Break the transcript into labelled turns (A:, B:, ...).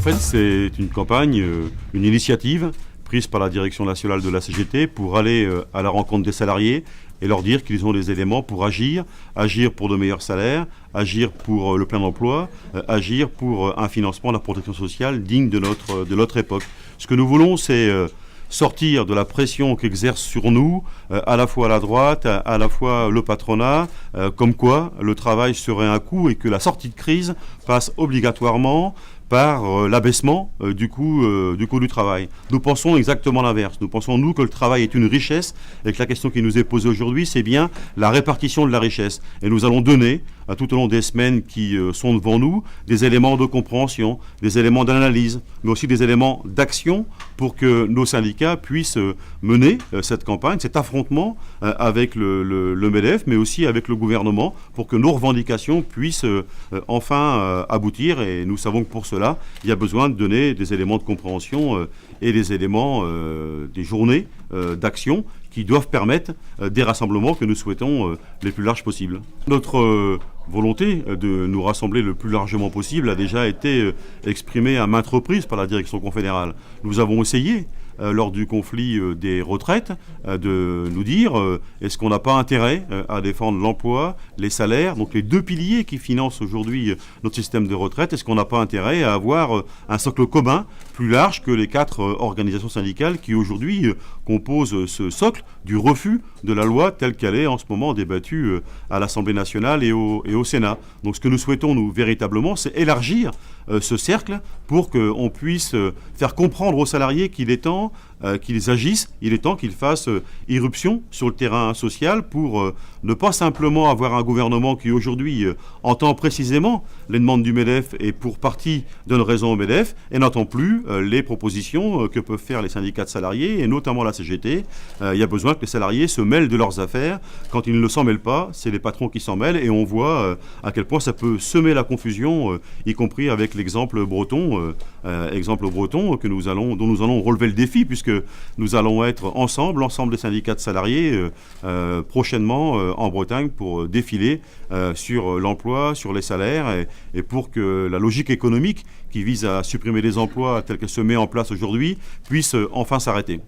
A: fait, c'est une campagne, une initiative prise par la direction nationale de la CGT pour aller à la rencontre des salariés et leur dire qu'ils ont des éléments pour agir pour de meilleurs salaires, agir pour le plein emploi, agir pour un financement de la protection sociale digne de notre époque. Ce que nous voulons, c'est sortir de la pression qu'exerce sur nous à la fois la droite, à la fois le patronat, comme quoi le travail serait un coût et que la sortie de crise passe obligatoirement par l'abaissement du coût du travail. Nous pensons exactement l'inverse. Nous pensons, nous, que le travail est une richesse et que la question qui nous est posée aujourd'hui, c'est bien la répartition de la richesse. Et nous allons donner, tout au long des semaines qui sont devant nous, des éléments de compréhension, des éléments d'analyse, mais aussi des éléments d'action pour que nos syndicats puissent mener cette campagne, cet affrontement avec le MEDEF, mais aussi avec le gouvernement, pour que nos revendications puissent enfin aboutir. Et nous savons que pour cela, il y a besoin de donner des éléments de compréhension et des éléments, des journées d'action qui doivent permettre des rassemblements que nous souhaitons les plus larges possibles. Notre volonté de nous rassembler le plus largement possible a déjà été exprimée à maintes reprises par la direction confédérale. Nous avons essayé lors du conflit des retraites de nous dire est-ce qu'on n'a pas intérêt à défendre l'emploi, les salaires, donc les deux piliers qui financent aujourd'hui notre système de retraite, est-ce qu'on n'a pas intérêt à avoir un socle commun plus large que les 4 organisations syndicales qui aujourd'hui composent ce socle du refus de la loi telle qu'elle est en ce moment débattue à l'Assemblée nationale et au Sénat. Donc ce que nous souhaitons, nous, véritablement, c'est élargir ce cercle pour qu'on puisse faire comprendre aux salariés qu'il est temps qu'ils agissent, il est temps qu'ils fassent irruption sur le terrain social pour ne pas simplement avoir un gouvernement qui aujourd'hui entend précisément les demandes du MEDEF et pour partie donne raison au MEDEF et n'entend plus les propositions que peuvent faire les syndicats de salariés et notamment la CGT. Il y a besoin que les salariés se mêlent de leurs affaires. Quand ils ne s'en mêlent pas, c'est les patrons qui s'en mêlent et on voit à quel point ça peut semer la confusion, y compris avec l'exemple breton que dont nous allons relever le défi puisque nous allons être ensemble, l'ensemble des syndicats de salariés, prochainement en Bretagne pour défiler sur l'emploi, sur les salaires et pour que la logique économique qui vise à supprimer les emplois telle qu'elle se met en place aujourd'hui puisse enfin s'arrêter.